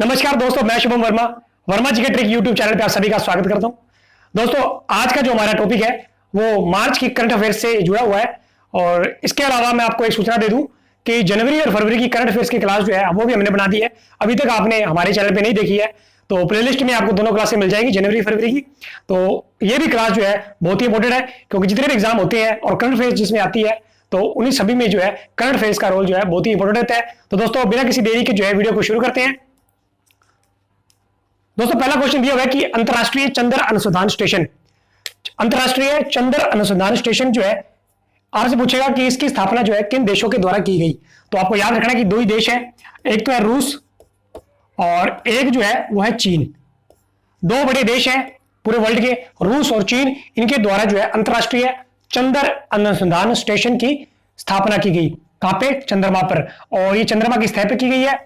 नमस्कार दोस्तों, मैं शुभम वर्मा, वर्मा जी के ट्रिक यूट्यूब चैनल पे आप सभी का स्वागत करता हूं। दोस्तों, आज का जो हमारा टॉपिक है वो मार्च की करंट अफेयर्स से जुड़ा हुआ है। और इसके अलावा मैं आपको एक सूचना दे दूं कि जनवरी और फरवरी की करंट अफेयर्स की क्लास जो है वो भी हमने बना दी है। अभी तक आपने हमारे चैनल पे नहीं देखी है तो प्लेलिस्ट में आपको दोनों क्लासें मिल जाएंगी, जनवरी फरवरी की। तो ये भी क्लास जो है बहुत ही इंपॉर्टेंट है, क्योंकि जितने भी एग्जाम होते हैं और करंट अफेयर्स जिसमें आती है तो उन्हीं सभी में जो है करंट अफेयर्स का रोल जो है बहुत ही इंपॉर्टेंट रहता है। तो दोस्तों, बिना किसी देरी के जो है वीडियो को शुरू करते हैं। दोस्तों, पहला क्वेश्चन दिया हुआ है कि अंतरराष्ट्रीय चंद्र अनुसंधान स्टेशन, अंतरराष्ट्रीय चंद्र अनुसंधान स्टेशन जो है आपसे पूछेगा कि इसकी स्थापना जो है किन देशों के द्वारा की गई। तो आपको याद रखना है कि दो ही देश है, एक तो है रूस और एक जो है वो है चीन। दो बड़े देश हैं पूरे वर्ल्ड के, रूस और चीन, इनके द्वारा जो है अंतरराष्ट्रीय चंद्र अनुसंधान स्टेशन की स्थापना की गई। कहां पे? चंद्रमा पर। और ये चंद्रमा की सतह पर की गई है।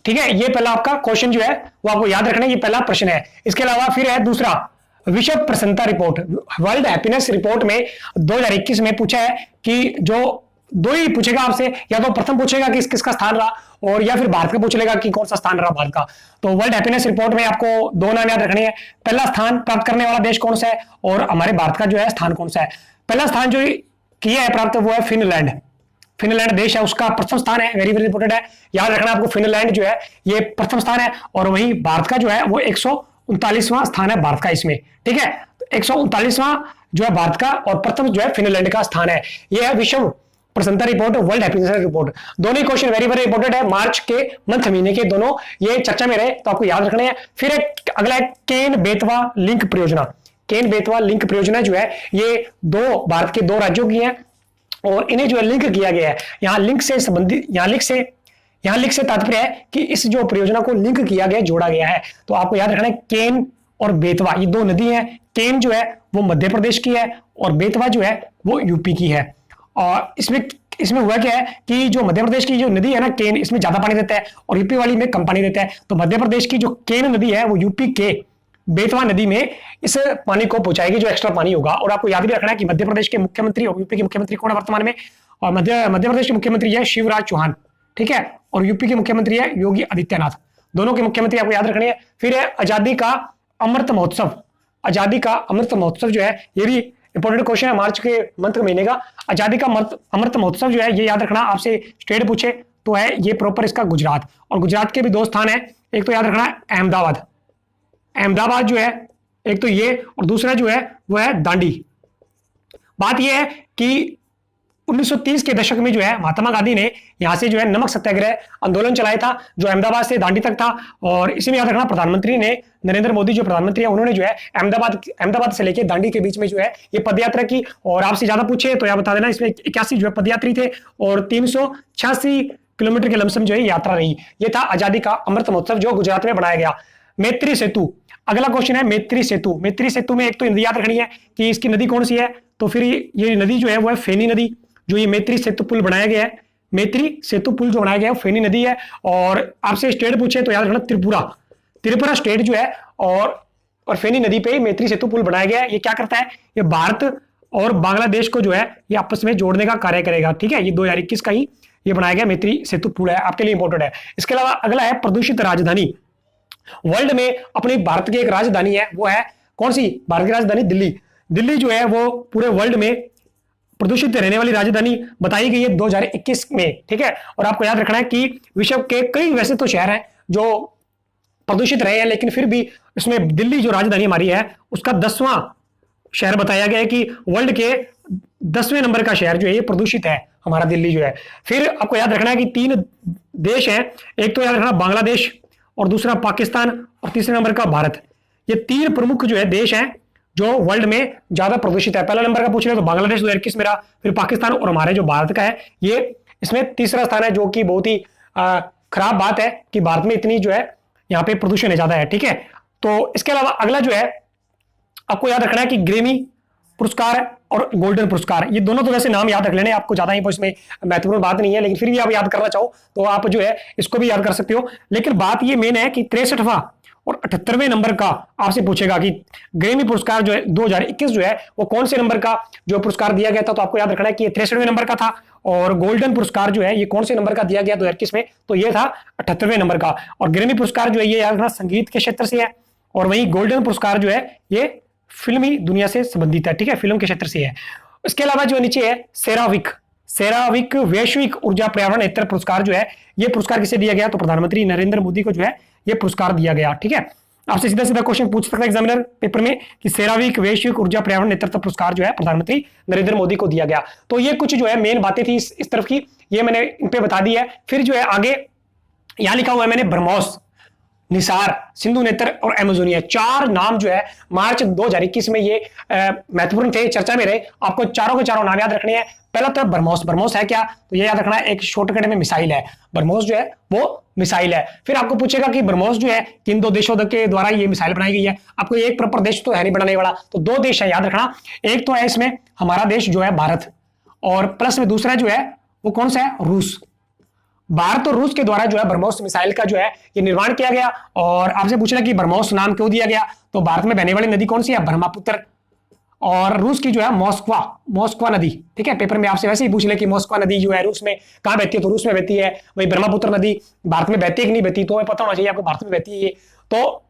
ठीक है, ये पहला आपका क्वेश्चन जो है वो आपको याद रखना है, ये पहला प्रश्न है। इसके अलावा फिर है दूसरा, विश्व प्रसन्नता रिपोर्ट, वर्ल्ड हैप्पीनेस रिपोर्ट में 2021 में पूछा है कि जो दो ही पूछेगा आपसे, या तो प्रथम पूछेगा कि किसका स्थान रहा, और या फिर भारत का पूछ लेगा कि कौन सा स्थान रहा भारत का। तो वर्ल्ड हैप्पीनेस रिपोर्ट में आपको दो नाम याद रखने हैं, पहला स्थान प्राप्त करने वाला देश कौन सा है और हमारे भारत का जो है स्थान कौन सा है। पहला स्थान जो किया है प्राप्त वो है फिनलैंड। फिनलैंड देश है, उसका प्रथम स्थान है, वेरी वेरी इंपॉर्टेंट है, याद रखना आपको। फिनलैंड जो है ये प्रथम स्थान है, और वही भारत का जो है वो 139वां स्थान है भारत का इसमें। ठीक है, 139वां जो है भारत का और प्रथम जो है फिनलैंड का स्थान है। यह है विश्व प्रसन्नता रिपोर्ट, वर्ल्ड हैप्पीनेस रिपोर्ट। दोनों ही क्वेश्चन वेरी वेरी इंपॉर्टेंट है, मार्च के मंथ महीने के दोनों ये चर्चा में रहे तो आपको याद रखने हैं। फिर एक अगला है केन बेतवा लिंक परियोजना। केन बेतवा लिंक परियोजना जो है ये दो भारत के दो राज्यों की है, और इन्हें जो है लिंक किया गया है। यहाँ लिंक से संबंधित, यहाँ लिंक से तात्पर्य है कि इस जो परियोजना को लिंक किया गया, जोड़ा गया है। तो आपको याद रखना है केन और बेतवा ये दो नदी हैं। केन जो है वो मध्य प्रदेश की है और बेतवा जो है वो यूपी की है। और इसमें हुआ क्या है कि जो मध्य प्रदेश की जो नदी है ना केन, इसमें ज्यादा पानी देता है और यूपी वाली में कम पानी देता है। तो मध्य प्रदेश की जो केन नदी है वो यूपी के बेतवा नदी में इस पानी को पहुंचाएगी, जो एक्स्ट्रा पानी होगा। और आपको याद भी रखना है कि मध्य प्रदेश के मुख्यमंत्री और यूपी के मुख्यमंत्री कौन है वर्तमान में, और मध्य प्रदेश के मुख्यमंत्री है शिवराज चौहान। ठीक है, और यूपी के मुख्यमंत्री है योगी आदित्यनाथ। दोनों के मुख्यमंत्री आपको याद रखने हैं। फिर है आजादी का अमृत महोत्सव। आजादी का अमृत महोत्सव जो है ये भी इंपॉर्टेंट क्वेश्चन है मार्च के मंथ महीने का। आजादी का अमृत महोत्सव जो है ये याद रखना, आपसे स्टेट पूछे तो है ये प्रॉपर इसका गुजरात। और गुजरात के भी दो स्थान है, एक तो याद रखना अहमदाबाद। अहमदाबाद जो है एक तो ये, और दूसरा जो है वो है दांडी। बात यह है कि 1930 के दशक में जो है महात्मा गांधी ने यहां से जो है नमक सत्याग्रह आंदोलन चलाया था, जो अहमदाबाद से दांडी तक था। और इसी में याद रखना प्रधानमंत्री ने, नरेंद्र मोदी जो प्रधानमंत्री है, उन्होंने जो है अहमदाबाद से लेकर दांडी के बीच में जो है ये पदयात्रा की। और आपसे ज्यादा पूछे तो यह बता देना, इसमें 81 जो है पदयात्री थे और 386 किलोमीटर के लमसम जो है यात्रा रही। ये था आजादी का अमृत महोत्सव जो गुजरात में बनाया गया। मैत्री सेतु, अगला क्वेश्चन है मैत्री सेतु। मैत्री सेतु में एक तो याद रखनी है कि इसकी नदी कौन सी है, तो फिर ये नदी जो है वो है फेनी नदी। जो ये मैत्री सेतु पुल बनाया गया है, मैत्री सेतु पुल जो बनाया गया है वो फेनी नदी है। और आपसे स्टेट पूछे तो याद रखना त्रिपुरा स्टेट जो है, और फेनी नदी पे मैत्री सेतु पुल बनाया गया है। ये क्या करता है, ये भारत और बांग्लादेश को जो है ये आपस में जोड़ने का कार्य करेगा। ठीक है, ये 2021 का ही ये बनाया गया मैत्री सेतु पुल है, आपके लिए इंपॉर्टेंट है। इसके अलावा अगला है प्रदूषित राजधानी। वर्ल्ड में अपनी भारत की एक राजधानी है, वो है कौन सी? भारत की राजधानी दिल्ली। दिल्ली जो है वो पूरे वर्ल्ड में प्रदूषित रहने वाली राजधानी बताई गई है 2021 में। ठीक है, और आपको याद रखना है कि विश्व के कई वैसे तो शहर हैं जो प्रदूषित रहे हैं, लेकिन फिर भी इसमें दिल्ली जो राजधानी हमारी है उसका 10वां शहर बताया गया है कि वर्ल्ड के 10वें नंबर का शहर जो है ये प्रदूषित है हमारा दिल्ली जो है। फिर आपको याद रखना है कि 3 देश हैं, एक तो याद रखना बांग्लादेश, और दूसरा पाकिस्तान, और तीसरे नंबर का भारत। ये 3 प्रमुख जो है देश हैं जो वर्ल्ड में ज्यादा प्रदूषित है। पहला नंबर का पूछ रहे तो बांग्लादेश 2021 में रहा, फिर पाकिस्तान, और हमारे जो भारत का है ये इसमें तीसरा स्थान है, जो कि बहुत ही खराब बात है कि भारत में इतनी जो है यहाँ पे प्रदूषण है ज्यादा है। ठीक है, तो इसके अलावा अगला जो है आपको याद रखना है कि ग्रेमी पुरस्कार और गोल्डन पुरस्कार, ये दोनों तो वैसे नाम याद रख लेने, आपको ज्यादा ही इसमें महत्वपूर्ण बात नहीं है, लेकिन फिर भी आप याद करना चाहो तो आप जो है इसको भी याद कर सकते हो। लेकिन बात ये मेन है कि 63वां और 78वें नंबर का आपसे पूछेगा कि ग्रैमी पुरस्कार जो है 2021 जो है वो कौन से नंबर का जो पुरस्कार दिया गया था, तो आपको याद रखना है कि ये 63वें नंबर का था। और गोल्डन पुरस्कार जो है ये कौन से नंबर का दिया गया 2021 में, तो ये था 78वें नंबर का। और ग्रैमी पुरस्कार जो है ये याद रखना संगीत के क्षेत्र से है, और वहीं गोल्डन पुरस्कार जो है ये फिल्मी दुनिया से संबंधित है, ठीक है, फिल्म के क्षेत्र से है। इसके अलावा जो नीचे है सेराविक वैश्विक ऊर्जा पर्यावरण नेत्र पुरस्कार जो है ये पुरस्कार किसे दिया गया, तो प्रधानमंत्री नरेंद्र मोदी को जो है ये पुरस्कार दिया गया, ठीक है। आपसे सीधा सीधा क्वेश्चन पूछ सकता है एग्जामिनर पेपर में कि सेराविक वैश्विक ऊर्जा पर्यावरण नेतृत्व पुरस्कार जो है प्रधानमंत्री नरेंद्र मोदी को दिया गया। तो ये कुछ जो है मेन बातें थी इस तरफ की, ये मैंने इन पे बता दी है। फिर जो है आगे यहां लिखा हुआ है मैंने ब्रह्मोस, निसार, सिंधु नेत्र और एमेजोनिया, 4 नाम जो है मार्च 2021 में ये महत्वपूर्ण थे, चर्चा में रहे। आपको चारों के चारों नाम याद रखने हैं। पहला तो ब्रह्मोस है क्या, तो ये याद रखना है एक शॉर्टकट में मिसाइल है, ब्रह्मोस जो है वो मिसाइल है। फिर आपको पूछेगा कि ब्रह्मोस जो है किन 2 देशों के द्वारा ये मिसाइल बनाई गई है। आपको एक प्रॉपर देश तो है नहीं बनाने वाला, तो 2 देश है याद रखना। एक तो है इसमें हमारा देश जो है भारत, और प्लस में दूसरा जो है वो कौन सा है, रूस। भारत और रूस के द्वारा जो है ब्रह्मोस मिसाइल का जो है ये निर्माण किया गया। और आपसे पूछना कि ब्रह्मोस नाम क्यों दिया गया, तो भारत में बहने वाली नदी कौन सी है, ब्रह्मपुत्र, और रूस की जो है मॉस्कवा नदी, ठीक है। पेपर में आपसे वैसे ही पूछ ले कि मॉस्कवा नदी जो है रूस में कहां बहती है, तो रूस में बहती है। वही ब्रह्मपुत्र नदी भारत में बहती है कि नहीं बहती, तो पता होना चाहिए आपको भारत में बहती है। तो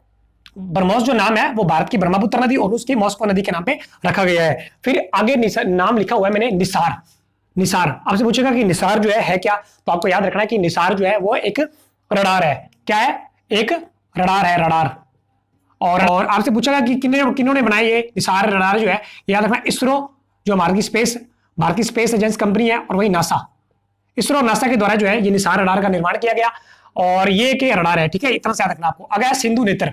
ब्रह्मोस जो नाम है वो भारत की ब्रह्मपुत्र नदी और रूस की मॉस्कवा नदी के नाम पे रखा गया है। फिर आगे नाम लिखा हुआ है मैंने निसार। आपसे पूछेगा कि निसार जो है क्या, तो आपको याद रखना है कि निसार जो है वो एक रडार है। क्या है, एक रडार है, रडार। और आपसे पूछेगा कि किन्होंने बनाया ये निसार रडार जो है, याद रखना इसरो जो भारतीय स्पेस एजेंसी कंपनी है, और वही नासा, इसरो और नासा के द्वारा जो है ये निसार रडार का निर्माण किया गया। और ये एक रडार है, ठीक है, इतना से याद रखना आपको। अगर सिंधु नेत्र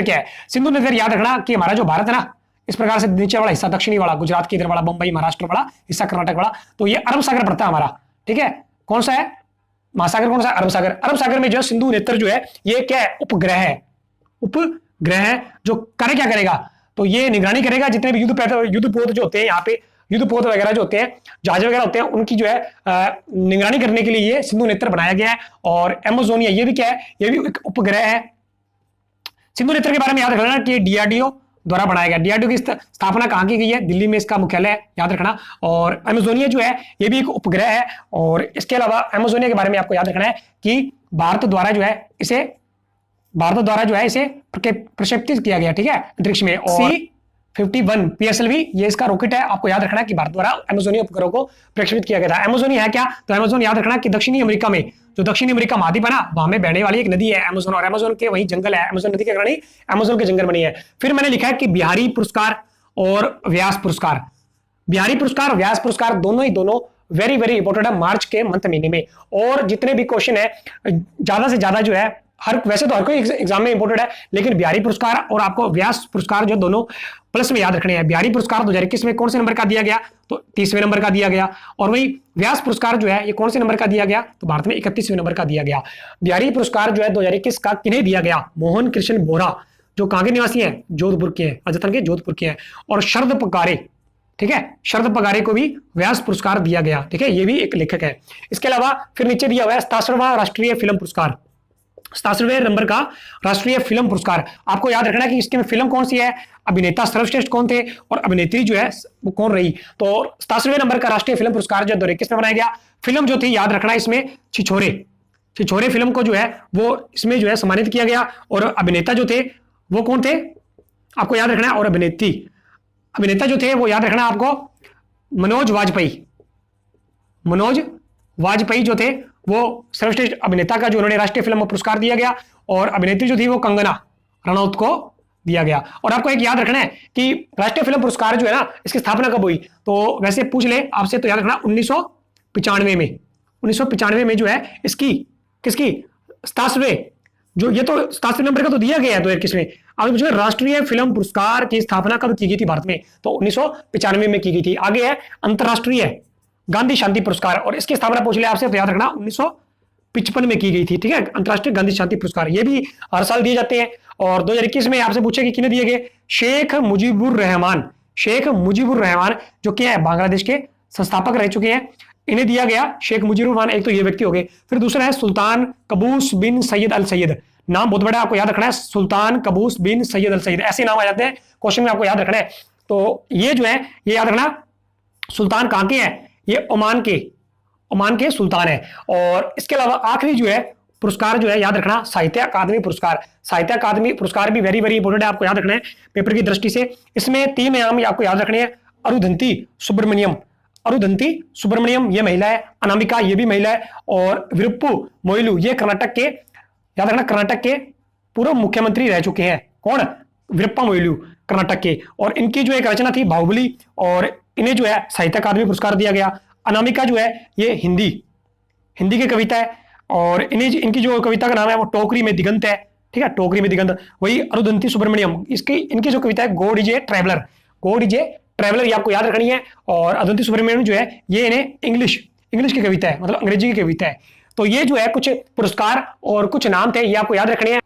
क्या है, सिंधु नेत्र याद रखना कि हमारा जो भारत है ना, इस प्रकार से नीचे वाला हिस्सा दक्षिणी वाला, गुजरात के इधर वाला, बंबई महाराष्ट्र वाला हिस्सा, कर्नाटक वाला, तो ये अरब सागर पड़ता है हमारा, ठीक है। कौन सा है महासागर, कौन सा, अरब सागर में जो सिंधु नेत्र जो है ये क्या है, उपग्रह है जो कार्य क्या करेगा, तो ये निगरानी करेगा जितने भी युद्धपोत जो होते हैं यहाँ पे, युद्धपोत वगैरह जो होते हैं, जहाज वगैरह होते हैं, उनकी जो है निगरानी करने के लिए ये सिंधु नेत्र बनाया गया है। और एमेजोनिया ये भी क्या है, ये भी एक उपग्रह है। सिंधु नेत्र के बारे में याद रखना कि डीआरडीओ द्वारा बनाया गया। डीआरडीओ की स्थापना कहां की गई है, दिल्ली में इसका मुख्यालय है, याद रखना। और एमेजोनिया जो है ये भी एक उपग्रह है। और इसके अलावा एमेजोनिया के बारे में आपको याद रखना है कि भारत द्वारा जो है इसे प्रक्षेपित किया गया, ठीक है, अंतरिक्ष में। और C-51 PSLV ये इसका रॉकेट है। आपको याद रखना कि भारत द्वारा एमेजोनिया उपग्रह को प्रक्षेपित किया गया था। एमेजोनिया है क्या, तो एमेजोन याद रखना कि दक्षिणी अमेरिका में, जो दक्षिणी अमेरिका महाद्वीप है ना, वहां में बहने वाली एक नदी है एमेजोन, और एमेजोन के वही जंगल है, एमेजोन नदी के कारण एमेजोन के जंगल बनी है। फिर मैंने लिखा है कि बिहारी पुरस्कार और व्यास पुरस्कार, बिहारी पुरस्कार व्यास पुरस्कार दोनों वेरी वेरी इंपॉर्टेंट है मार्च के मंथ महीने में। और जितने भी क्वेश्चन है ज्यादा से ज्यादा जो है वैसे तो हर कोई एग्जाम में इंपॉर्टेंट है, लेकिन बिहारी पुरस्कार और आपको व्यास पुरस्कार जो दोनों प्लस में याद रखने हैं। बिहारी पुरस्कार 2021 में कौन से नंबर का दिया गया, तो 30वें नंबर का दिया गया। और वही व्यास पुरस्कार जो है ये कौन से नंबर का दिया गया, तो भारत में 31वें नंबर का दिया गया। बिहारी पुरस्कार जो है 2021 का किन्हें दिया गया, मोहन कृष्ण बोरा, जो कहां के निवासी हैं, जोधपुर के हैं, राजस्थान के जोधपुर के हैं। और शरद पगारे, ठीक है, शरद पगारे को भी व्यास पुरस्कार दिया गया, ठीक है, ये भी एक लेखक है। इसके अलावा फिर नीचे दिया हुआ है 67वां राष्ट्रीय फिल्म पुरस्कार, 67वें नंबर का राष्ट्रीय फिल्म पुरस्कार। आपको याद रखना कि इसके में फिल्म कौन सी है, अभिनेता सर्वश्रेष्ठ कौन थे, और अभिनेत्री जो है वो कौन रही। तो 67वें नंबर का राष्ट्रीय फिल्म पुरस्कार जो 2021 में बनाया गया। फिल्म जो थी याद रखना इसमें छिछोरे फिल्म को जो है वो इसमें जो है सम्मानित किया गया। और अभिनेता जो थे वो कौन थे, आपको याद रखना है। और अभिनेता जो थे वो याद रखना आपको, मनोज वाजपेयी जो थे वो सर्वश्रेष्ठ अभिनेता का जो उन्होंने राष्ट्रीय फिल्म पुरस्कार दिया गया। और अभिनेत्री जो थी वो कंगना रनौत को दिया गया। और आपको एक याद रखना है कि राष्ट्रीय फिल्म पुरस्कार जो है ना, इसकी स्थापना कब हुई, तो वैसे पूछ ले आपसे तो याद रखना 1995 में जो है इसकी किसकी 67वें, जो ये तो 67 नंबर का तो दिया गया है 2021 में। अब मुझे राष्ट्रीय फिल्म पुरस्कार की स्थापना कब की गई थी भारत में, तो 1995 में की गई थी। आगे है अंतरराष्ट्रीय गांधी शांति पुरस्कार, और इसकी स्थापना पूछ ले आपसे तो याद रखना 1955 में की गई थी, ठीक है, अंतरराष्ट्रीय गांधी शांति पुरस्कार। ये भी हर साल दिए जाते हैं। और 2021 में आपसे पूछे कि किन्हें दिए गए, शेख मुजीबुर रहमान जो क्या है बांग्लादेश के संस्थापक रह चुके हैं, इन्हें दिया गया शेख मुजीबुर रहमान। एक तो ये व्यक्ति हो गए। फिर दूसरा है सुल्तान कबूस बिन सैयद अल सैयद, नाम बहुत बड़ा है, आपको याद रखना है, सुल्तान कबूस बिन सैयद अल सईद, ऐसे नाम आ जाते हैं क्वेश्चन में, आपको याद रखना है। तो ये जो है ये याद रखना, सुल्तान कहां के हैं, ये ओमान के सुल्तान है। और इसके अलावा आखिरी जो है पुरस्कार जो है याद रखना, साहित्य अकादमी पुरस्कार। साहित्य अकादमी पुरस्कार भी वेरी वेरी इंपॉर्टेंट है, आपको याद रखना है पेपर की दृष्टि से। इसमें 3 नाम आपको याद रखने हैं, अरुधंती सुब्रमण्यम ये महिला है, अनामिका ये भी महिला है, और विरुप्पु मोइलू ये कर्नाटक के, याद रखना कर्नाटक के पूर्व मुख्यमंत्री रह चुके हैं। कौन? विरुप्पा मोइलू, कर्नाटक के। और इनकी जो एक रचना थी बाहुबली, और इन्हें जो है साहित्य अकादमी पुरस्कार दिया गया। अनामिका जो है ये हिंदी की कविता है, और इन्हें इनकी जो कविता का नाम है वो टोकरी में दिगंत है, ठीक है, टोकरी में दिगंत। वही अरुधंती सुब्रमण्यम, इनकी जो कविता है गॉड इज ए ट्रैवलर, ये आपको याद रखनी है। और अरुधंती सुब्रमण्यम जो है ये इन्हें इंग्लिश की कविता है, मतलब अंग्रेजी की कविता है। तो ये जो है कुछ पुरस्कार और कुछ नाम थे, ये आपको याद रखने हैं।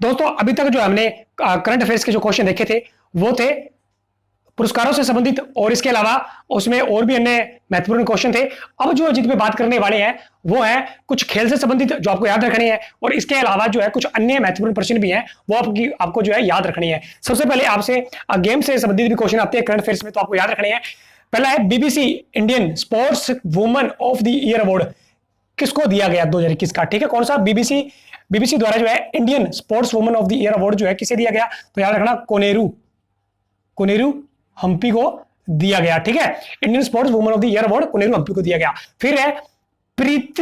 दोस्तों अभी तक जो हमने करंट अफेयर्स के जो क्वेश्चन देखे थे वो थे पुरस्कारों से संबंधित, और इसके अलावा उसमें और भी अन्य महत्वपूर्ण क्वेश्चन थे। अब जो जित पे बात करने वाले हैं वो है कुछ खेल से संबंधित जो आपको याद रखनी है, और इसके अलावा जो है कुछ अन्य महत्वपूर्ण प्रश्न भी हैं वो आपको जो है याद रखनी है। सबसे पहले आपसे गेम से संबंधित भी क्वेश्चन आते हैं करंट अफेयर्स में, तो आपको याद रखने हैं। पहला है BBC Indian sports woman of the year award किसको दिया गया 2021 का, ठीक है, कौन सा? बीबीसी द्वारा जो है Indian sports woman of the year award जो है किसे दिया गया, तो याद रखना कोनेरू हम्पी को दिया गया, ठीक है। Indian sports woman of the year award Koneru Humpy को दिया गया। फिर है प्रीत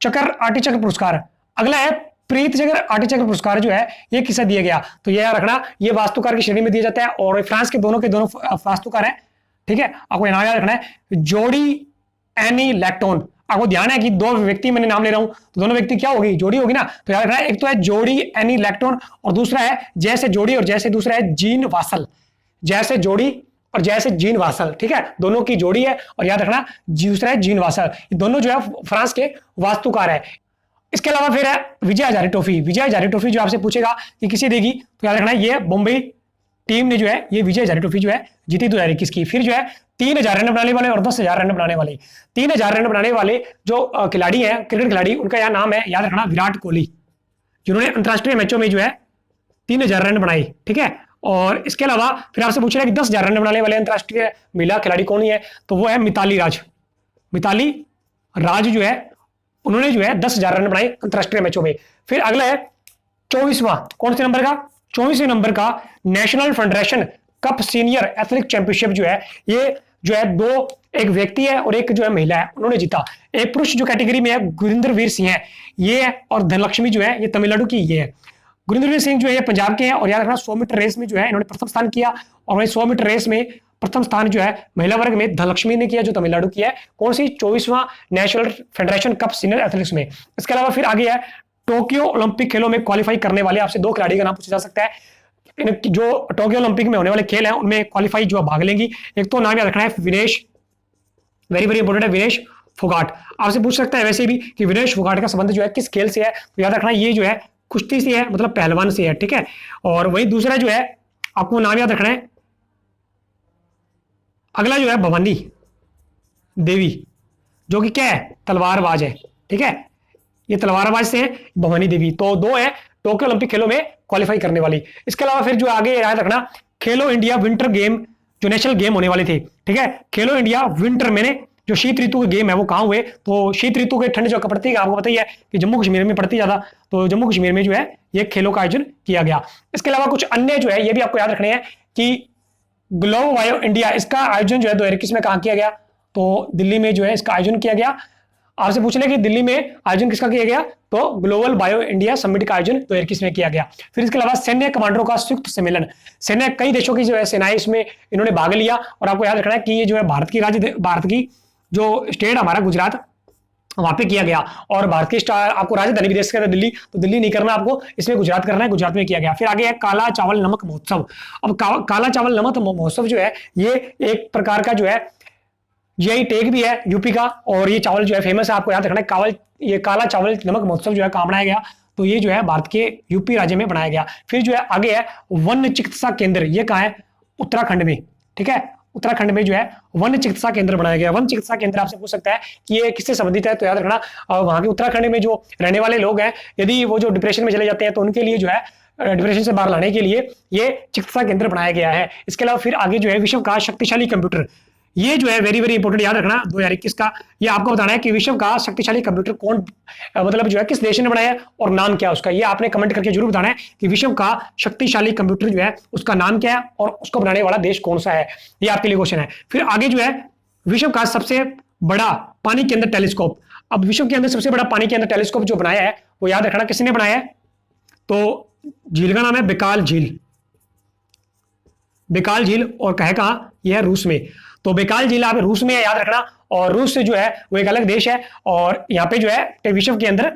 चक्र आर्टिचक्र पुरस्कार, अगला है प्रीत चक्र आर्टिचक्र पुरस्कार जो है ये किसे दिया गया, तो ये याद रखना ये वास्तुकार की श्रेणी में दिया जाता है, और फ्रांस के दोनों वास्तुकार है, ठीक है। आपको नाम याद रखना है, जोड़ी एनी लैक्टोन। आपको ध्यान है कि 2 व्यक्ति मैंने नाम ले रहा हूं, तो दोनों व्यक्ति क्या होगी, जोड़ी होगी ना, तो याद रखना है एक तो है जोड़ी एनी लैक्टोन, और दूसरा है जैसे जोड़ी, और जैसे दूसरा है जीन वासल, जैसे जोड़ी और जैसे जीन वासल, ठीक है, दोनों की जोड़ी है, और याद रखना दूसरा है जीन वासल। ये दोनों जो है फ्रांस के वास्तुकार है। इसके अलावा फिर है विजय हजारे ट्रॉफी जो आपसे पूछेगा कि किसे देगी, तो याद रखना ये बॉम्बे टीम ने जो है ये विजय हजारे ट्रॉफी जो है जीती 2021 की। फिर जो है 3000 रन बनाने वाले और 10,000 रन बनाने वाले, 3000 रन बनाने वाले जो खिलाड़ी हैं, क्रिकेट खिलाड़ी, उनका यह नाम है, याद रखना विराट कोहली, जिन्होंने अंतरराष्ट्रीय मैचों में जो है 3000 रन बनाए, ठीक है। और इसके अलावा फिर आपसे पूछ रहा है कि 10,000 रन बनाने वाले अंतरराष्ट्रीय महिला खिलाड़ी कौन है, तो वो है मिताली राज जो है उन्होंने जो है 10,000 रन बनाए अंतरराष्ट्रीय मैचों में। फिर अगला है 24वां, कौन से नंबर का, 24वें नंबर का national federation cup senior athletic championship जो है ये जो है एक व्यक्ति है और एक जो है महिला है, उन्होंने जीता। एक पुरुष जो कैटेगरी में है गुरिंदरवीर सिंह है ये है, और धनलक्ष्मी जो है ये तमिलनाडु की ये है। गुरिंदरवीर सिंह जो है ये पंजाब के हैं, और याद रखना 100 मीटर रेस में जो है इन्होंने प्रथम स्थान किया, और वही 100 मीटर रेस में प्रथम स्थान जो है महिला वर्ग में धनलक्ष्मी ने किया जो तमिलनाडु की है। कौन सी? 24वां national federation cup senior athletics में। इसके अलावा फिर आगे है टोक्यो ओलंपिक खेलों में क्वालिफाई करने वाले आपसे 2 खिलाड़ी का नाम पूछा जा सकता है। जो टोक्यो ओलंपिक में होने वाले खेल हैं उनमें क्वालिफाई जो भाग लेंगी। एक तो नाम याद रखना है विनेश, वेरी वेरी इंपॉर्टेंट है, विनेश फोगाट। आपसे पूछ सकता है वैसे भी कि विनेश फोगाट का संबंध जो है किस खेल से है, तो याद रखना ये जो है कुश्ती से है, मतलब पहलवान से है, ठीक है। और वही दूसरा जो है आपको नाम याद रखना है, अगला जो है भवानी देवी, जो कि क्या है, तलवारबाज है, ठीक है, ये तलवारबाज से है भवानी देवी। तो 2 है टोक्यो ओलंपिक खेलों में क्वालिफाई करने वाली। इसके अलावा फिर जो आगे याद रखना खेलो इंडिया विंटर गेम जो नेशनल गेम होने वाले थे, ठीक है, खेलो इंडिया विंटर मैंने जो शीत ऋतु के गेम है वो कहां हुए, तो शीत ऋतु के ठंड जो पड़ती है आपको पता ही है कि जम्मू कश्मीर में पड़ती ज्यादा, तो जम्मू कश्मीर में जो है ये खेलों का आयोजन किया गया। इसके अलावा कुछ अन्य जो है ये भी आपको याद रखने हैं कि ग्लोबल बायो इंडिया, इसका आयोजन जो है 2021 में कहां किया गया, तो दिल्ली में जो है इसका आयोजन किया गया। आपसे पूछ ले कि दिल्ली में आयोजन किसका किया गया, तो ग्लोबल बायो इंडिया समिट का आयोजन 2021 में किया गया। फिर इसके अलावा सैन्य कमांडरों का संयुक्त सम्मेलन, सैन्य कई देशों की जो है सेनाएं इसमें इन्होंने भाग लिया, और आपको याद रखना है कि ये जो है भारत की जो स्टेट हमारा गुजरात वहां पे किया गया, और भारत की आपको राजधानी भी दे सकते हैं दिल्ली, तो दिल्ली नहीं करना आपको, इसमें गुजरात करना है, गुजरात में किया गया। फिर आगे है काला चावल नमक महोत्सव। अब काला चावल नमक महोत्सव जो है ये एक प्रकार का जो है जीआई टैग भी है यूपी का, और ये चावल जो है फेमस है, आपको याद रखना है ये काला चावल नमक महोत्सव जो है कहां बनाया गया, तो ये जो है भारत के यूपी राज्य में बनाया गया। फिर जो है आगे है वन चिकित्सा केंद्र, ये कहां है, उत्तराखंड में, ठीक है, उत्तराखंड में जो है वन चिकित्सा केंद्र बनाया गया। वन चिकित्सा केंद्र आपसे पूछ सकता है कि ये किससे संबंधित है, तो याद रखना वहां के उत्तराखंड में जो रहने वाले लोग हैं, यदि वो जो डिप्रेशन में चले जाते हैं तो उनके लिए जो है डिप्रेशन से बाहर लाने के लिए ये चिकित्सा केंद्र बनाया गया है। इसके अलावा फिर आगे जो है विश्व का शक्तिशाली कंप्यूटर, ये जो है वेरी वेरी इंपॉर्टेंट, याद रखना 2021 का ये आपको बताना है कि विश्व का शक्तिशाली कंप्यूटर कौन मतलब जो है किस देश ने बनाया और नाम क्या है उसका। ये आपने कमेंट करके जरूर बताना है कि विश्व का शक्तिशाली कंप्यूटर जो है उसका नाम क्या है और उसको बनाने वाला देश कौन सा है, ये आपके लिए क्वेश्चन है। फिर आगे जो है विश्व का सबसे बड़ा पानी के अंदर टेलीस्कोप, अब विश्व के अंदर सबसे बड़ा पानी के अंदर टेलीस्कोप जो बनाया है वो याद रखना किसने बनाया है, तो झील का नाम है बेकाल झील। बेकाल झील और कहे कहा यह है रूस में, तो बेकाल झील आप रूस में है, याद रखना। और रूस से जो है वो एक अलग देश है और यहाँ पे जो है विश्व के अंदर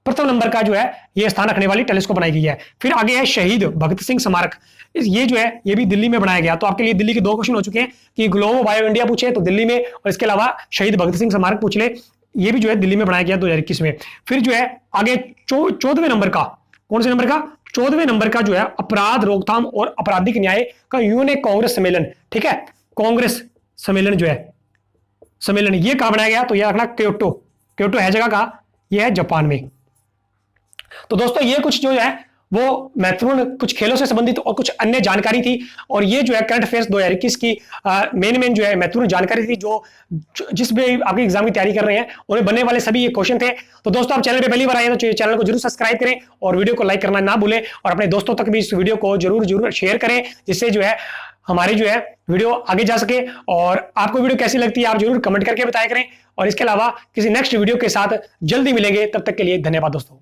प्रथम नंबर का जो है ये स्थान रखने वाली टेलीस्कोप बनाई गई है। फिर आगे है शहीद भगत सिंह स्मारक, ये जो है ये भी दिल्ली में बनाया गया। तो आपके लिए दिल्ली के 2 क्वेश्चन हो चुके हैं कि ग्लोबल बायो इंडिया पूछे तो दिल्ली में, और इसके अलावा शहीद भगत सिंह स्मारक पूछ ले, ये भी जो है दिल्ली में बनाया गया 2021 में। फिर जो है आगे 14वें नंबर का, कौन से नंबर का, 14वें नंबर का जो है अपराध रोकथाम और आपराधिक न्याय का यूएन कांग्रेस सम्मेलन, ठीक है, कांग्रेस सम्मेलन जो है सम्मेलन ये कहां बनाया गया, तो यह रखना क्योटो, क्योटो है जगह का, यह है जापान में। तो दोस्तों ये कुछ जो है वो महत्वपूर्ण कुछ खेलों से संबंधित और कुछ अन्य जानकारी थी, और ये जो है करंट अफेयर्स 2021 की मेन जो है महत्वपूर्ण जानकारी थी जो जिस भी आपके एग्जाम की तैयारी कर रहे हैं उन्हें बनने वाले सभी ये क्वेश्चन थे। तो दोस्तों आप चैनल पे पहली बार आए तो चैनल को जरूर सब्सक्राइब करें और वीडियो को लाइक करना ना भूलें, और अपने दोस्तों तक भी इस वीडियो को जरूर शेयर करें, जिससे जो है हमारी जो है वीडियो आगे जा सके। और आपको वीडियो कैसी लगती है आप जरूर कमेंट करके बताया करें, और इसके अलावा किसी नेक्स्ट वीडियो के साथ जल्दी मिलेंगे, तब तक के लिए धन्यवाद दोस्तों।